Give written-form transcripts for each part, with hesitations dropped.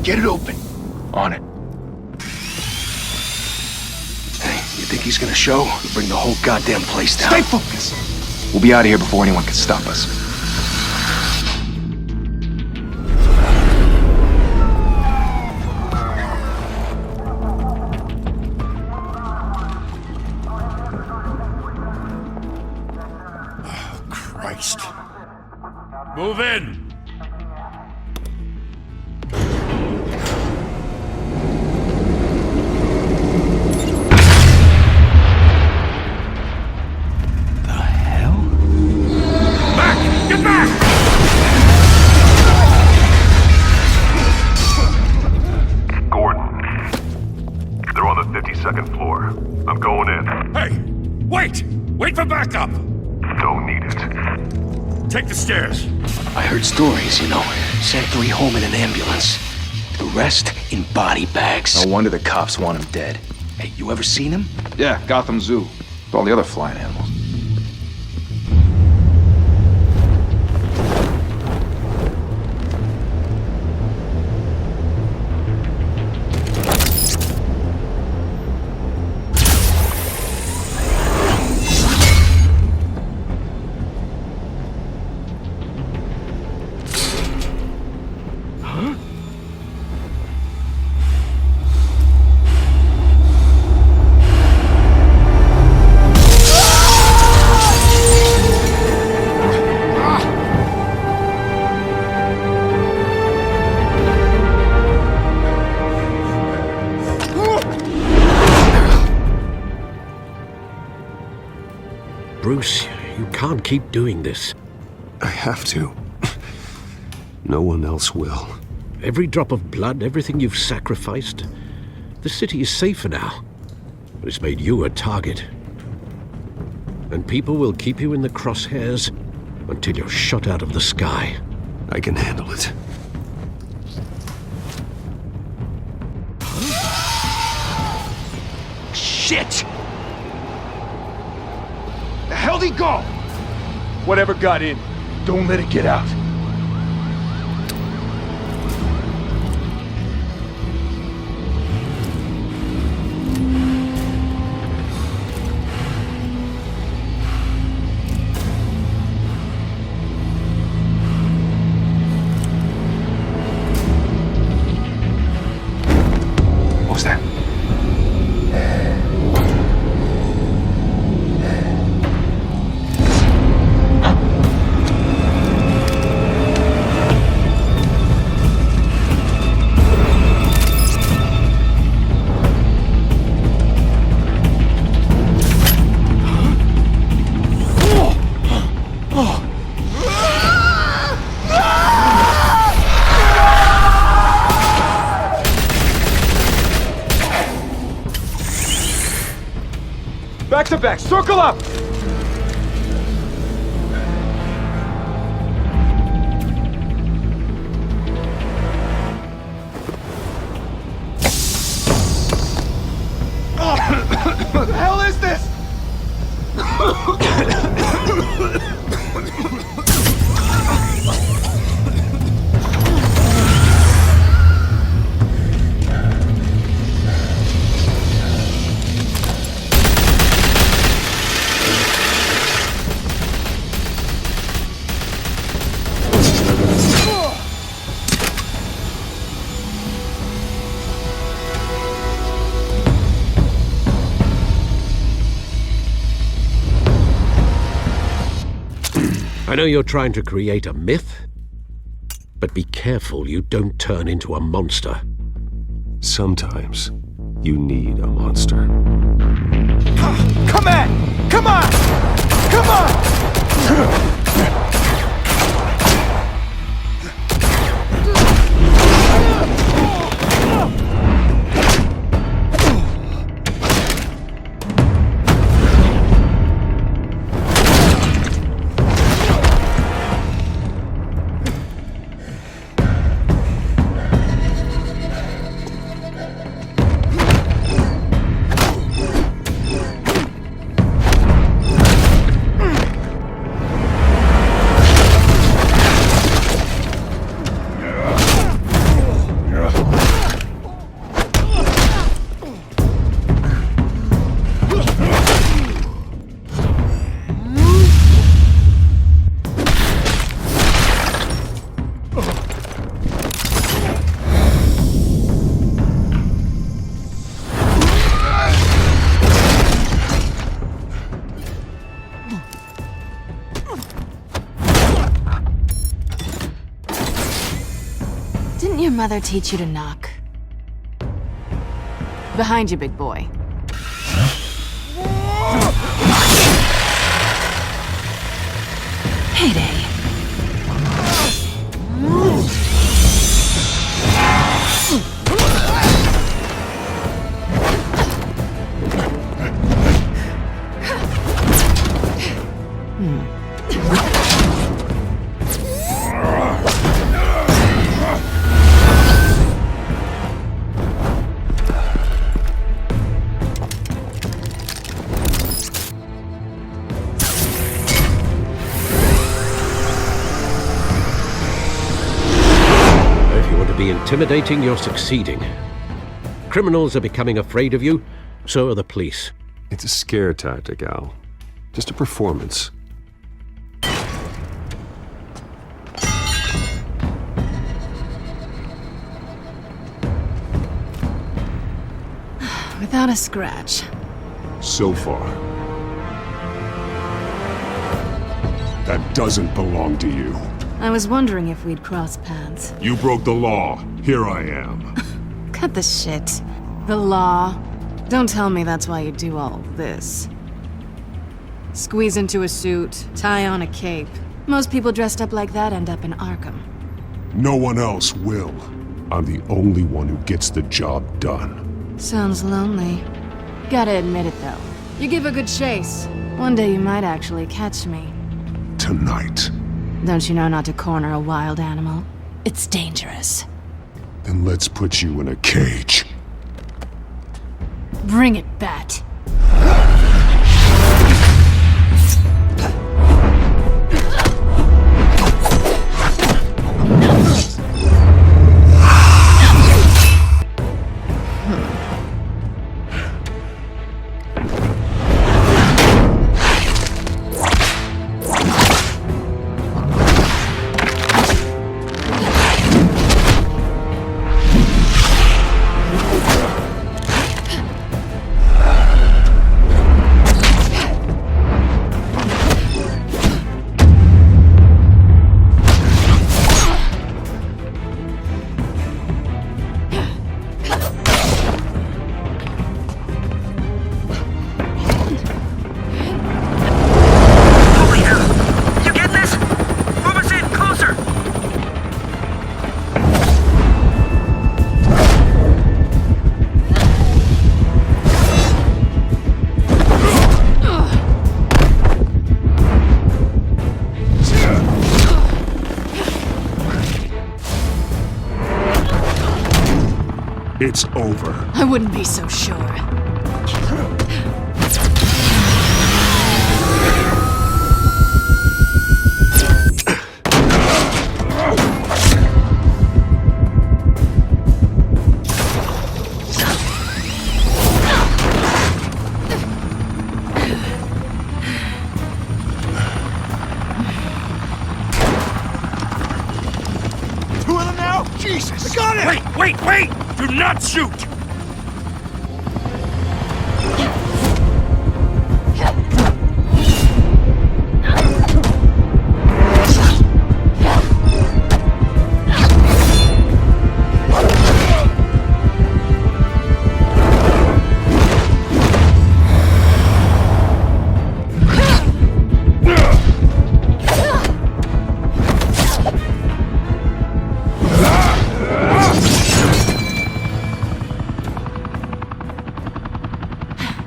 Get it open. On it. Hey, you think he's gonna show? He'll bring the whole goddamn place down. Stay focused! We'll be out of here before anyone can stop us. Oh, Christ. Move in! Second floor. I'm going in. Hey! Wait! Wait for backup! Don't need it. Take the stairs. I heard stories, you know. Sent 3 home in an ambulance. The rest in body bags. No wonder the cops want him dead. Hey, you ever seen him? Yeah, Gotham Zoo. With all the other flying animals. Bruce, you can't keep doing this. I have to. No one else will. Every drop of blood, everything you've sacrificed. The city is safer now. But it's made you a target. And people will keep you in the crosshairs until you're shot out of the sky. I can handle it. Shit! The hell'd he go? Whatever got in, don't let it get out. What was that? Back to back, circle up! What the hell is this? I know you're trying to create a myth, but be careful you don't turn into a monster. Sometimes you need a monster. Come on! Come on! Come on! Didn't your mother teach you to knock? Behind you, big boy. Heyday. Intimidating, you're succeeding. Criminals are becoming afraid of you, so are the police. It's a scare tactic, Al. Just a performance. Without a scratch. So far. That doesn't belong to you. I was wondering if we'd cross paths. You broke the law. Here I am. Cut the shit. The law. Don't tell me that's why you do all this. Squeeze into a suit, tie on a cape. Most people dressed up like that end up in Arkham. No one else will. I'm the only one who gets the job done. Sounds lonely. Gotta admit it, though. You give a good chase. One day you might actually catch me. Tonight. Don't you know not to corner a wild animal? It's dangerous. Then let's put you in a cage. Bring it, Bat. It's over. I wouldn't be so sure. Two of them now? Jesus! I got it! Wait! Do not shoot!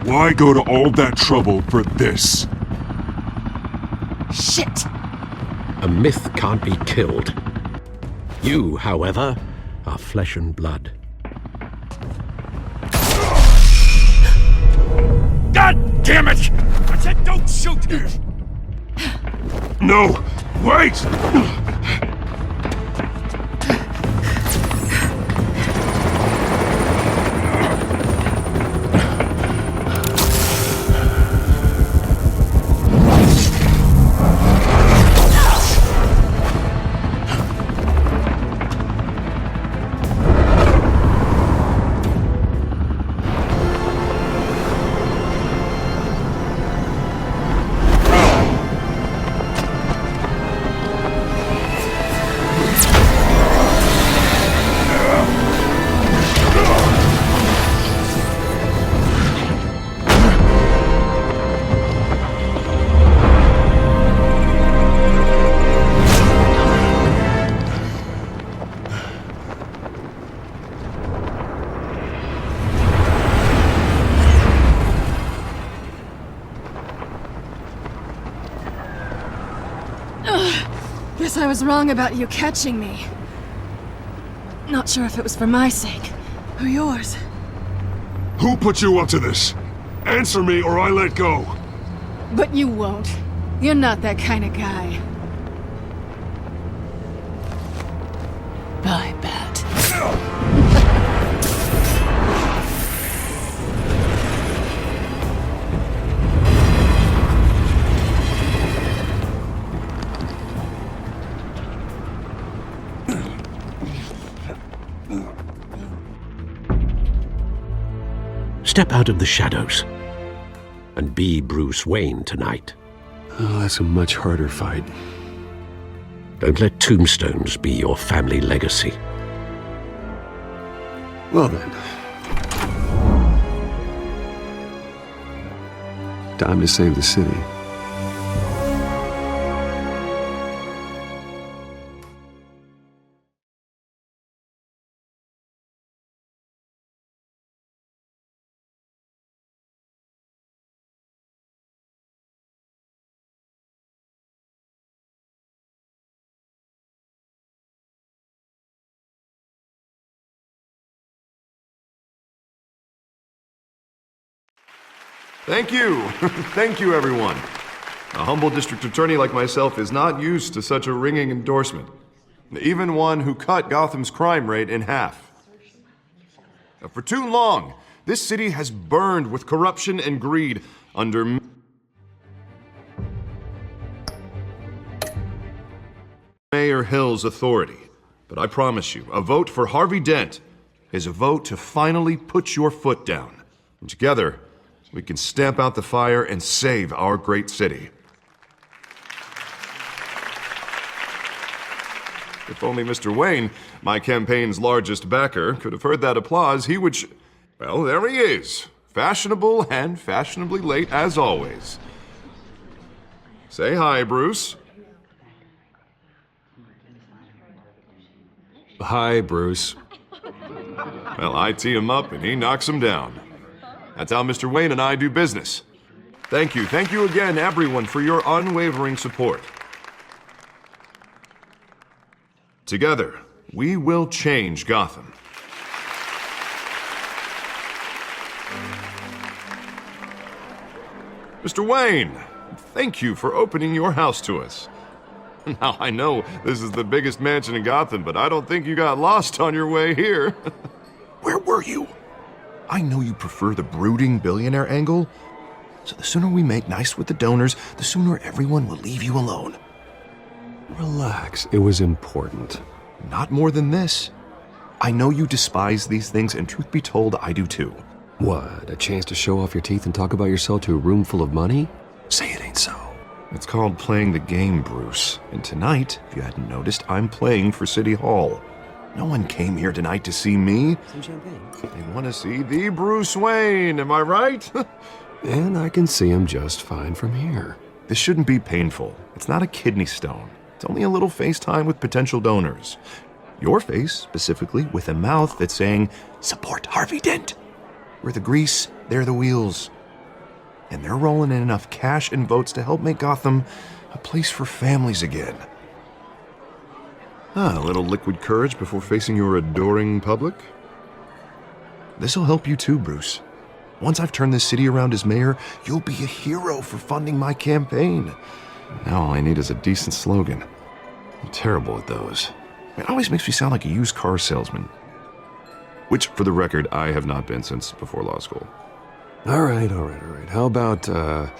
Why go to all that trouble for this? Shit! A myth can't be killed. You, however, are flesh and blood. God damn it! I said don't shoot! No! Wait! Guess I was wrong about you catching me. Not sure if it was for my sake, or yours. Who put you up to this? Answer me or I let go. But you won't. You're not that kind of guy. Bye, Bat. Step out of the shadows and be Bruce Wayne tonight. Oh, that's a much harder fight. Don't let tombstones be your family legacy. Well then. Time to save the city. Thank you. Thank you, everyone. A humble district attorney like myself is not used to such a ringing endorsement. Even one who cut Gotham's crime rate in half. For too long, this city has burned with corruption and greed under Mayor Hill's authority. But I promise you, a vote for Harvey Dent is a vote to finally put your foot down. And together, we can stamp out the fire and save our great city. If only Mr. Wayne, my campaign's largest backer, could have heard that applause, he would well, there he is. Fashionable and fashionably late as always. Say hi, Bruce. Hi, Bruce. Well, I tee him up and he knocks him down. That's how Mr. Wayne and I do business. Thank you again, everyone, for your unwavering support. Together, we will change Gotham. Mr. Wayne, thank you for opening your house to us. Now, I know this is the biggest mansion in Gotham, but I don't think you got lost on your way here. Where were you? I know you prefer the brooding billionaire angle, so the sooner we make nice with the donors, the sooner everyone will leave you alone. Relax, it was important. Not more than this. I know you despise these things, and truth be told, I do too. What, a chance to show off your teeth and talk about yourself to a room full of money? Say it ain't so. It's called playing the game, Bruce. And tonight, if you hadn't noticed, I'm playing for City Hall. No one came here tonight to see me. Some champagne. They want to see the Bruce Wayne, am I right? And I can see him just fine from here. This shouldn't be painful. It's not a kidney stone. It's only a little FaceTime with potential donors. Your face, specifically, with a mouth that's saying, support Harvey Dent. We're the grease, they're the wheels. And they're rolling in enough cash and votes to help make Gotham a place for families again. A little liquid courage before facing your adoring public. This'll help you too, Bruce. Once I've turned this city around as mayor, you'll be a hero for funding my campaign. Now all I need is a decent slogan. I'm terrible at those. It always makes me sound like a used car salesman. Which, for the record, I have not been since before law school. All right. How about, a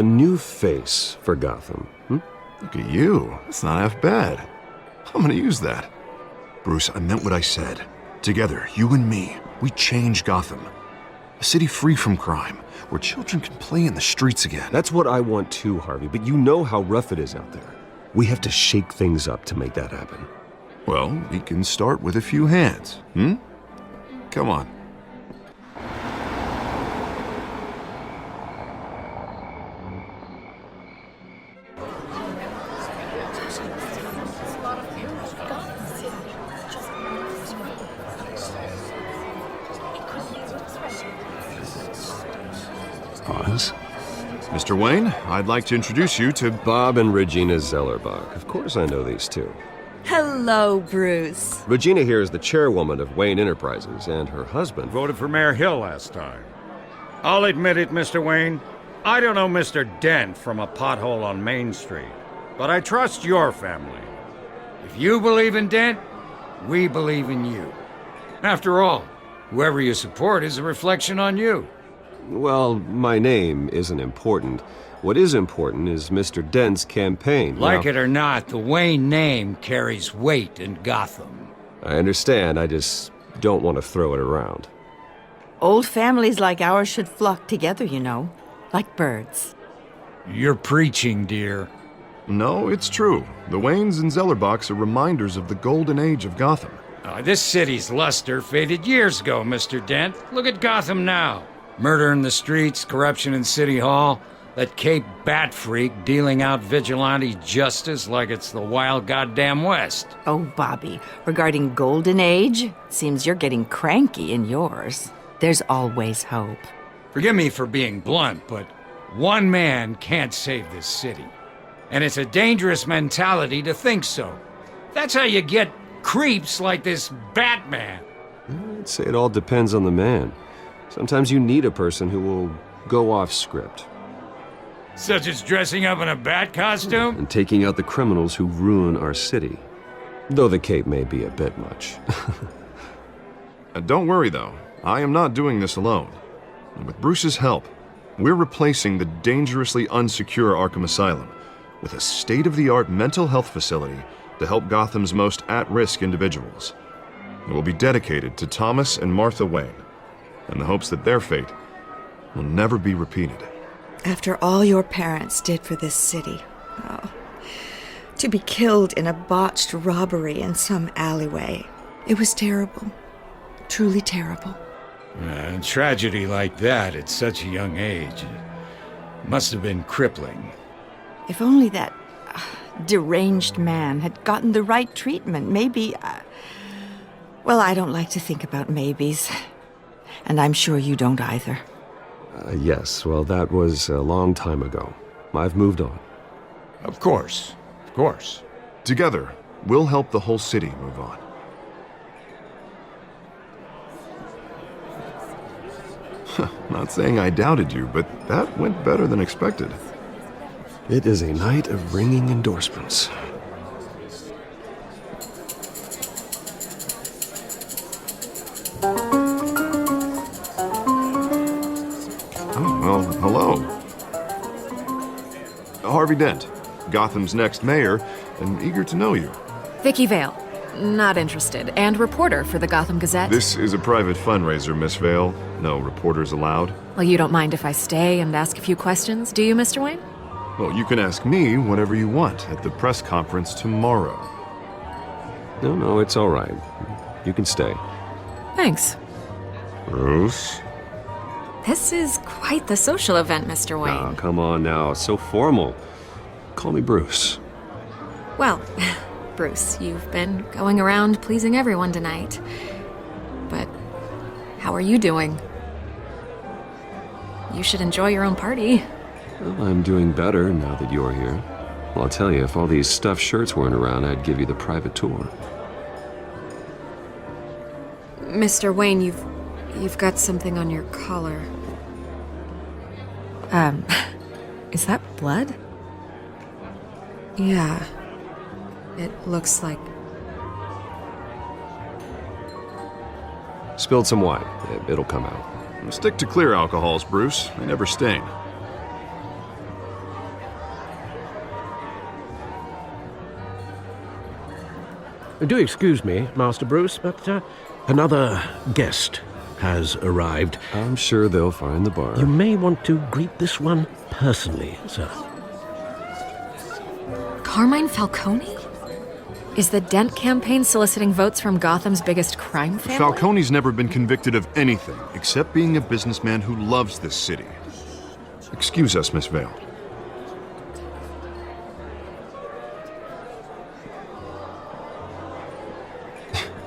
new face for Gotham? Look at you. That's not half bad. I'm gonna use that. Bruce, I meant what I said. Together, you and me, we change Gotham. A city free from crime, where children can play in the streets again. That's what I want too, Harvey, but you know how rough it is out there. We have to shake things up to make that happen. Well, we can start with a few hands, Come on. Pause. Mr. Wayne, I'd like to introduce you to... Bob and Regina Zellerbach. Of course I know these two. Hello, Bruce. Regina here is the chairwoman of Wayne Enterprises, and her husband... Voted for Mayor Hill last time. I'll admit it, Mr. Wayne. I don't know Mr. Dent from a pothole on Main Street, but I trust your family. If you believe in Dent, we believe in you. After all, whoever you support is a reflection on you. Well, my name isn't important. What is important is Mr. Dent's campaign. Like Now, it or not, the Wayne name carries weight in Gotham. I understand, I just don't want to throw it around. Old families like ours should flock together, you know, like birds. You're preaching, dear. No, it's true. The Waynes and Zellerbachs are reminders of the golden age of Gotham. This city's luster faded years ago, Mr. Dent. Look at Gotham now. Murder in the streets, corruption in City Hall, that Cape Bat freak dealing out vigilante justice like it's the wild goddamn West. Oh, Bobby, regarding Golden Age, seems you're getting cranky in yours. There's always hope. Forgive me for being blunt, but one man can't save this city. And it's a dangerous mentality to think so. That's how you get creeps like this Batman. I'd say it all depends on the man. Sometimes you need a person who will go off script. Such as dressing up in a bat costume? And taking out the criminals who ruin our city. Though the cape may be a bit much. Don't worry, though. I am not doing this alone. And with Bruce's help, we're replacing the dangerously unsecure Arkham Asylum with a state-of-the-art mental health facility to help Gotham's most at-risk individuals. It will be dedicated to Thomas and Martha Wayne, in the hopes that their fate will never be repeated. After all your parents did for this city, to be killed in a botched robbery in some alleyway, it was terrible. Truly terrible. A tragedy like that at such a young age must have been crippling. If only that deranged man had gotten the right treatment, maybe... well, I don't like to think about maybes. And I'm sure you don't either. Yes, well, that was a long time ago. I've moved on. Of course. Of course. Together, we'll help the whole city move on. Not saying I doubted you, but that went better than expected. It is a night of ringing endorsements. Oh, well, hello. Harvey Dent, Gotham's next mayor, and eager to know you. Vicky Vale. Not interested. And reporter for the Gotham Gazette. This is a private fundraiser, Miss Vale. No reporters allowed. Well, you don't mind if I stay and ask a few questions, do you, Mr. Wayne? Well, you can ask me whatever you want at the press conference tomorrow. No, it's all right. You can stay. Thanks. Bruce? This is quite the social event, Mr. Wayne. Oh, come on now. So formal. Call me Bruce. Well, Bruce, you've been going around pleasing everyone tonight. But how are you doing? You should enjoy your own party. Well, I'm doing better now that you're here. Well, I'll tell you, if all these stuffed shirts weren't around, I'd give you the private tour. Mr. Wayne, you've got something on your collar. Is that blood? Yeah. It looks like... Spilled some wine. It'll come out. Stick to clear alcohols, Bruce. They never stain. Do excuse me, Master Bruce, but another guest has arrived. I'm sure they'll find the bar. You may want to greet this one personally, sir. Carmine Falcone? Is the Dent campaign soliciting votes from Gotham's biggest crime family? Falcone's never been convicted of anything except being a businessman who loves this city. Excuse us, Miss Vale.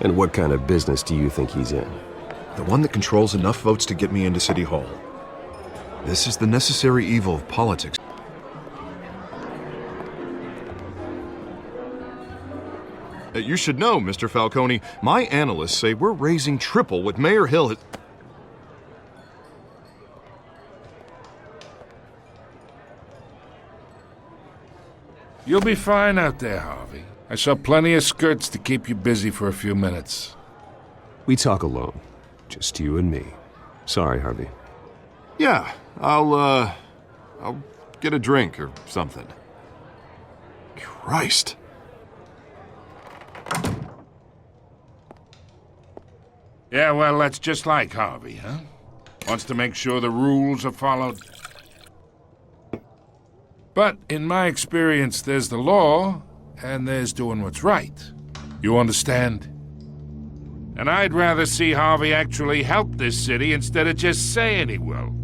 And what kind of business do you think he's in? The one that controls enough votes to get me into City Hall. This is the necessary evil of politics. You should know, Mr. Falcone, my analysts say we're raising triple what Mayor Hill has... You'll be fine out there, Harvey. I saw plenty of skirts to keep you busy for a few minutes. We talk alone. Just you and me. Sorry, Harvey. Yeah, I'll get a drink or something. Christ. Yeah, well, that's just like Harvey, huh? Wants to make sure the rules are followed. But in my experience, there's the law, and there's doing what's right. You understand? And I'd rather see Harvey actually help this city instead of just saying he will.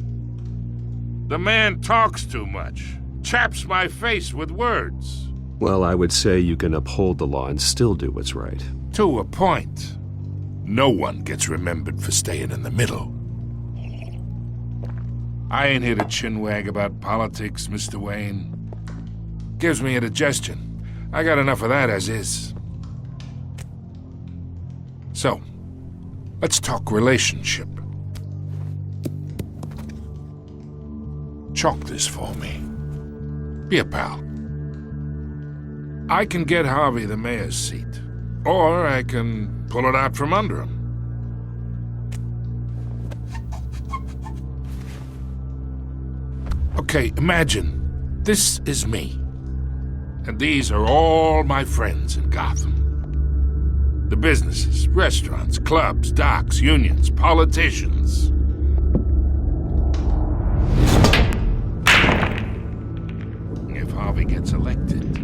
The man talks too much, chaps my face with words. Well, I would say you can uphold the law and still do what's right. To a point. No one gets remembered for staying in the middle. I ain't here to chinwag about politics, Mr. Wayne. Gives me indigestion. I got enough of that as is. So, let's talk relationship. Chalk this for me. Be a pal. I can get Harvey the mayor's seat, or I can pull it out from under him. Okay, imagine this is me, and these are all my friends in Gotham. The businesses, restaurants, clubs, docks, unions, politicians. If Harvey gets elected,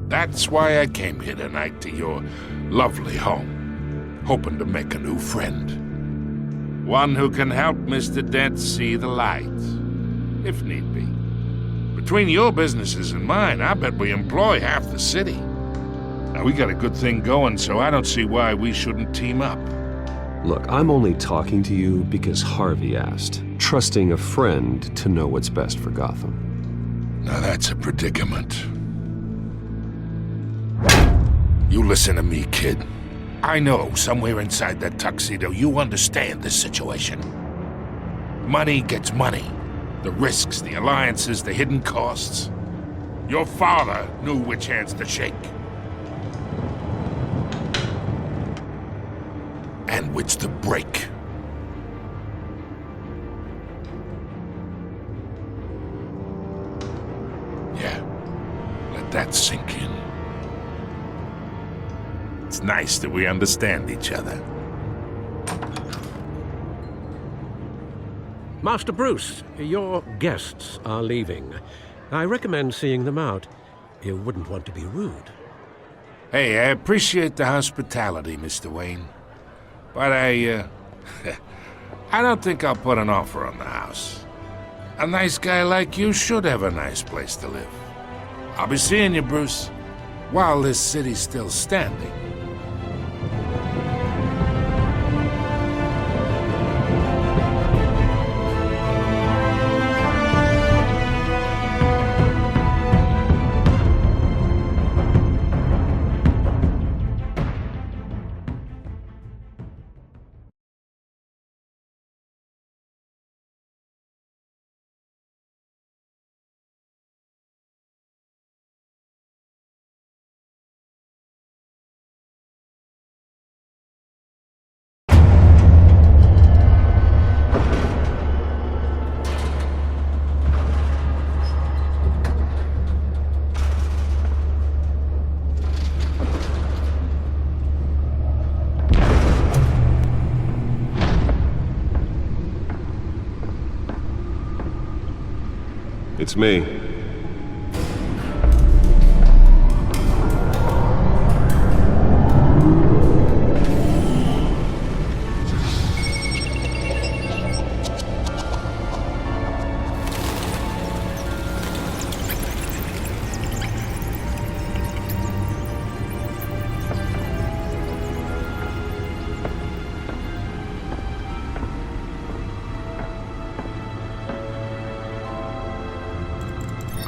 that's why I came here tonight to your lovely home, hoping to make a new friend. One who can help Mr. Dent see the light, if need be. Between your businesses and mine, I bet we employ half the city. Now, we got a good thing going, so I don't see why we shouldn't team up. Look, I'm only talking to you because Harvey asked, trusting a friend to know what's best for Gotham. Now that's a predicament. You listen to me, kid. I know somewhere inside that tuxedo you understand this situation. Money gets money. The risks, the alliances, the hidden costs. Your father knew which hands to shake. And which to break. Yeah, let that sink in. It's nice that we understand each other. Master Bruce, your guests are leaving. I recommend seeing them out. You wouldn't want to be rude. Hey, I appreciate the hospitality, Mr. Wayne. But I don't think I'll put an offer on the house. A nice guy like you should have a nice place to live. I'll be seeing you, Bruce, while this city's still standing. It's me.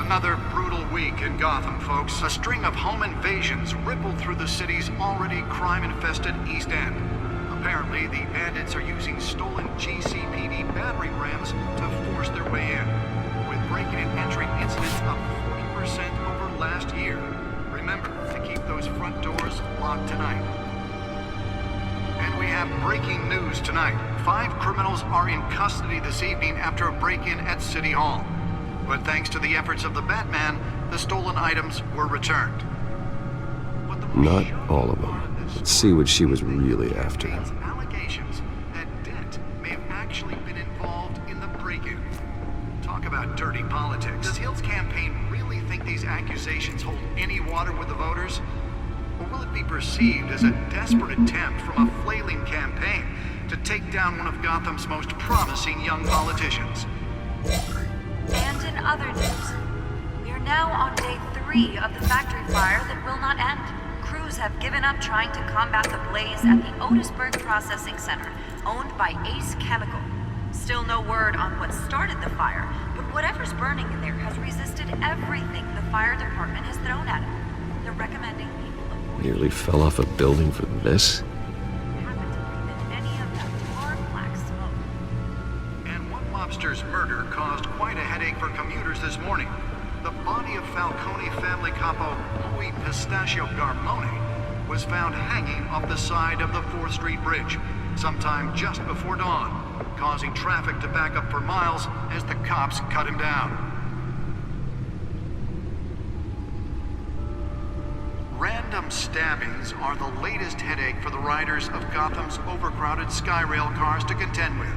Another brutal week in Gotham, folks. A string of home invasions rippled through the city's already crime-infested East End. Apparently, the bandits are using stolen GCPD battering rams to force their way in, with breaking and entering incidents up 40% over last year. Remember to keep those front doors locked tonight. And we have breaking news tonight. 5 criminals are in custody this evening after a break-in at City Hall. But thanks to the efforts of the Batman, the stolen items were returned. Not all of them. Let's see what she was really after. Allegations that Dent may have actually been involved in the break-in. Talk about dirty politics. Does Hill's campaign really think these accusations hold any water with the voters? Or will it be perceived as a desperate attempt from a flailing campaign to take down one of Gotham's most promising young politicians? And in other news, we are now on day 3 of the factory fire that will not end. Crews have given up trying to combat the blaze at the Otisburg Processing Center, owned by Ace Chemical. Still no word on what started the fire, but whatever's burning in there has resisted everything the fire department has thrown at it. They're recommending people avoid... Nearly fell off a building for this? Lobster's murder caused quite a headache for commuters this morning. The body of Falcone family capo Louis Pistachio Garmone was found hanging off the side of the 4th Street Bridge sometime just before dawn, causing traffic to back up for miles as the cops cut him down. Random stabbings are the latest headache for the riders of Gotham's overcrowded Skyrail cars to contend with.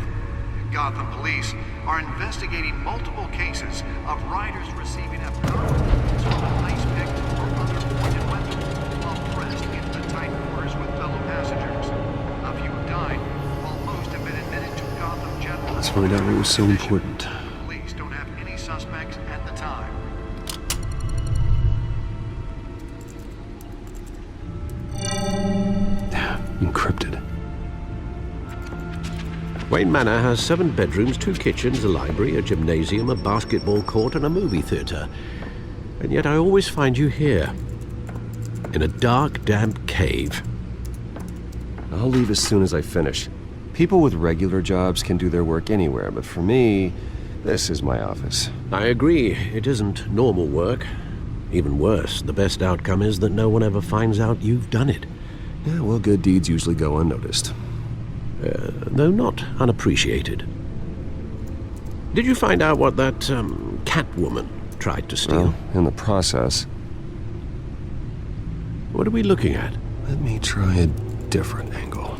Gotham police are investigating multiple cases of riders receiving abdominal wounds from an ice pick or other pointed weapon while pressed into the tight quarters with fellow passengers. A few died, while most have been admitted to Gotham General. Let's find out what was so important. Police don't have any suspects at the time. Encrypted. Wayne Manor has 7 bedrooms, 2 kitchens, a library, a gymnasium, a basketball court, and a movie theater. And yet I always find you here, in a dark, damp cave. I'll leave as soon as I finish. People with regular jobs can do their work anywhere, but for me, this is my office. I agree. It isn't normal work. Even worse, the best outcome is that no one ever finds out you've done it. Yeah, well, good deeds usually go unnoticed. Though not unappreciated. Did you find out what that, Catwoman tried to steal? Well, in the process. What are we looking at? Let me try a different angle.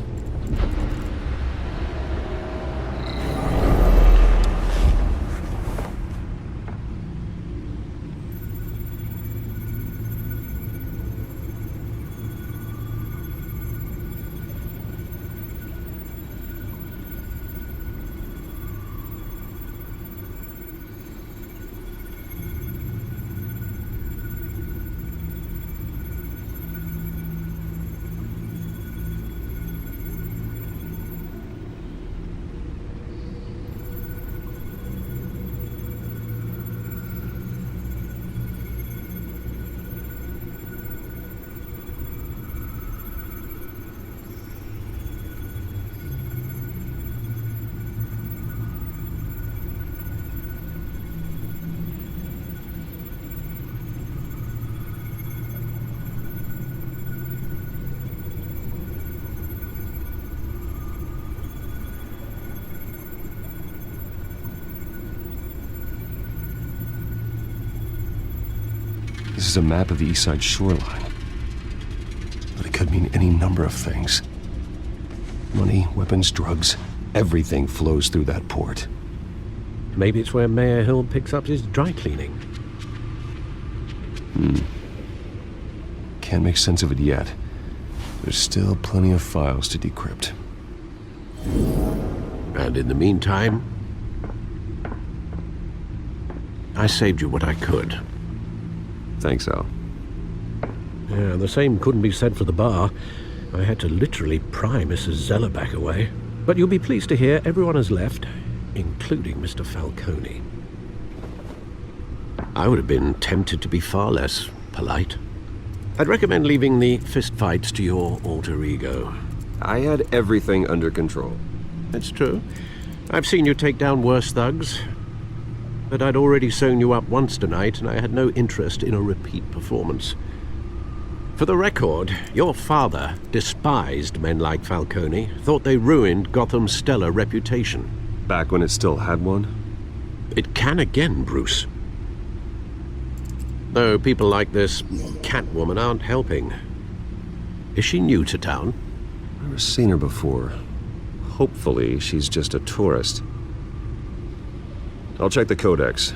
This is a map of the East Side shoreline. But it could mean any number of things. Money, weapons, drugs, everything flows through that port. Maybe it's where Mayor Hill picks up his dry cleaning. Can't make sense of it yet. There's still plenty of files to decrypt. And in the meantime, I saved you what I could. Thanks, Al. Yeah, the same couldn't be said for the bar. I had to literally pry Mrs. Zellerback away. But you'll be pleased to hear everyone has left, including Mr. Falcone. I would have been tempted to be far less polite. I'd recommend leaving the fistfights to your alter ego. I had everything under control. It's true. I've seen you take down worse thugs. But I'd already sewn you up once tonight, and I had no interest in a repeat performance. For the record, your father despised men like Falcone, thought they ruined Gotham's stellar reputation. Back when it still had one? It can again, Bruce. Though people like this Catwoman aren't helping. Is she new to town? I've never seen her before. Hopefully, she's just a tourist. I'll check the codex.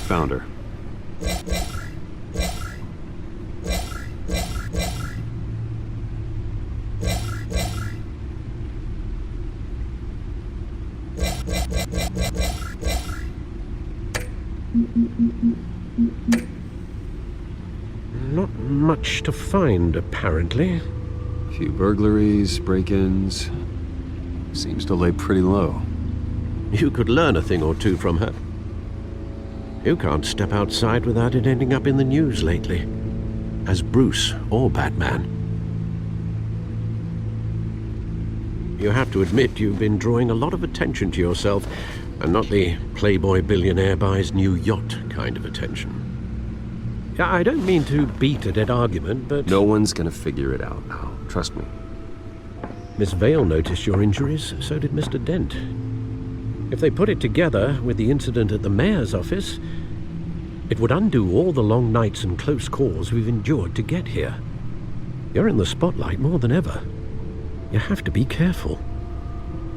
Found her. Not much to find, apparently. Few burglaries, break-ins. Seems to lay pretty low. You could learn a thing or two from her. You can't step outside without it ending up in the news lately. As Bruce or Batman. You have to admit you've been drawing a lot of attention to yourself, and not the playboy billionaire buys new yacht kind of attention. Yeah, I don't mean to beat a dead argument, but... No one's gonna figure it out now. Trust me. Miss Vale noticed your injuries, so did Mr. Dent. If they put it together with the incident at the mayor's office, it would undo all the long nights and close calls we've endured to get here. You're in the spotlight more than ever. You have to be careful.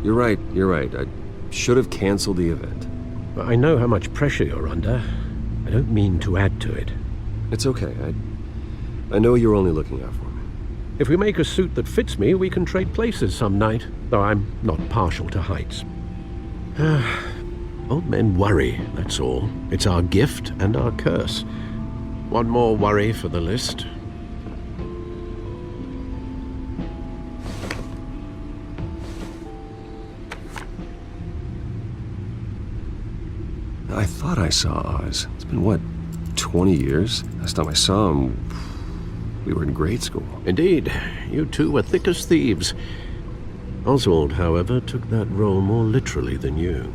You're right. I should have canceled the event. I know how much pressure you're under. I don't mean to add to it. It's okay. I know you're only looking out for me. If we make a suit that fits me, we can trade places some night, though I'm not partial to heights. Old men worry, that's all. It's our gift and our curse. One more worry for the list. I thought I saw Oz. It's been, what, 20 years? Last time I saw him, we were in grade school. Indeed. You two were thick as thieves. Oswald, however, took that role more literally than you.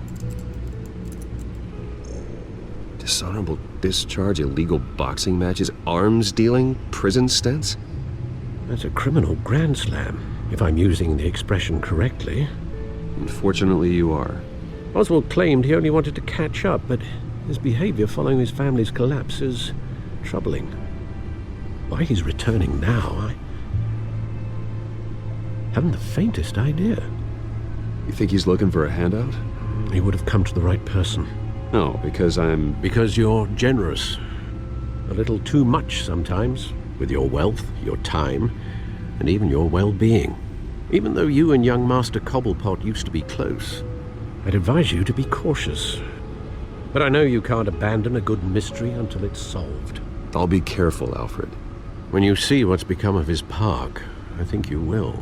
Dishonorable discharge, illegal boxing matches, arms dealing, prison stints? That's a criminal grand slam, if I'm using the expression correctly. Unfortunately, you are. Oswald claimed he only wanted to catch up, but his behavior following his family's collapse is troubling. Why he's returning now, I haven't the faintest idea. You think he's looking for a handout? He would have come to the right person. No, because I'm... Because you're generous. A little too much sometimes, with your wealth, your time, and even your well-being. Even though you and young Master Cobblepot used to be close, I'd advise you to be cautious. But I know you can't abandon a good mystery until it's solved. I'll be careful, Alfred. When you see what's become of his park, I think you will.